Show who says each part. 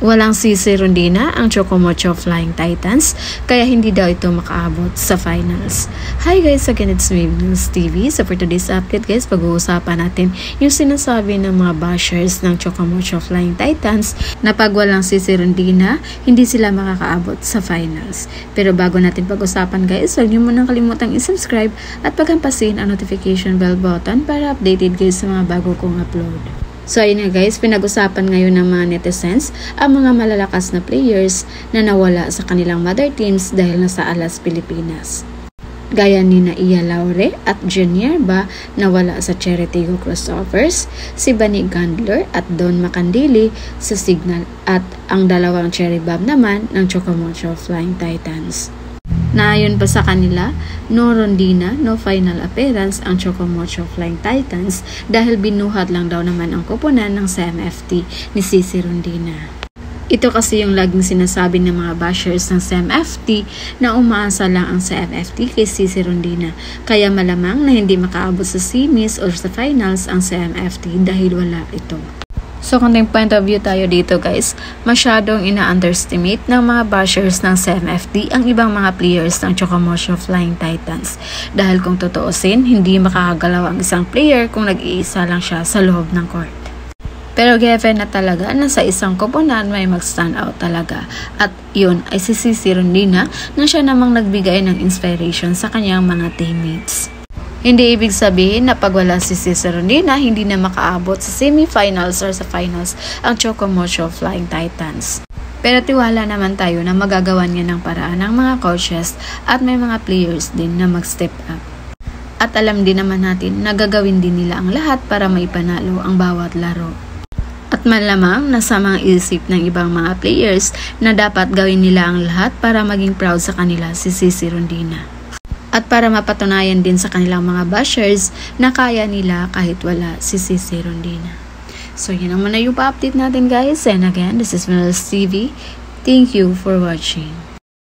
Speaker 1: Walang si Rondina ang Chocomocho Flying Titans, kaya hindi daw ito makaabot sa finals. Hi guys, again it's me, News TV. So for today's update guys, pag-uusapan natin yung sinasabi ng mga bashers ng Chocomocho Flying Titans na pag walang si Rondina, hindi sila makakaabot sa finals. Pero bago natin pag-usapan guys, huwag niyo munang kalimutang i-subscribe at paghampasin ang notification bell button para updated guys sa mga bago kong upload. So ayun nga guys, pinag-usapan ngayon ng mga netizens ang mga malalakas na players na nawala sa kanilang mother teams dahil nasa Alas, Pilipinas. Gaya ni Iya Laure at Junior ba nawala sa Cheritigo Crossovers, si Bani Gandler at Don Macandili sa Signal at ang dalawang Cherry Bomb naman ng Chocomocho Flying Titans. Naayon pa sa kanila, no Rondina, no final appearance ang Chocomocho Flying Titans dahil binuhat lang daw naman ang koponan ng CMFT ni Cici Rondina. Ito kasi yung laging sinasabi ng mga bashers ng CMFT na umaasa lang ang CMFT kay Cici Rondina, kaya malamang na hindi makaabot sa semis or sa finals ang CMFT dahil wala ito. So konting point of view tayo dito guys, masyadong ina-underestimate ng mga bashers ng CMFT ang ibang mga players ng Chocomocho Flying Titans. Dahil kung tutuusin, hindi makakagalaw ang isang player kung nag-iisa lang siya sa loob ng court. Pero given na talaga na sa isang koponan may mag-stand out talaga. At yun ay si Cici Rondina na siya namang nagbigay ng inspiration sa kanyang mga teammates. Hindi ibig sabihin na pag wala si Cici Rondina, hindi na makaabot sa semifinals or sa finals ang Chocomocho Flying Titans. Pero tiwala naman tayo na magagawan niya ng paraan ng mga coaches at may mga players din na mag-step up. At alam din naman natin na gagawin din nila ang lahat para maipanalo ang bawat laro. At malamang nasa mga isip ng ibang mga players na dapat gawin nila ang lahat para maging proud sa kanila si Cici Rondina. At para mapatunayan din sa kanilang mga bashers na kaya nila kahit wala si Cici Rondina. So yun naman na yung pa-update natin guys. And again, this is News TV. Thank you for watching.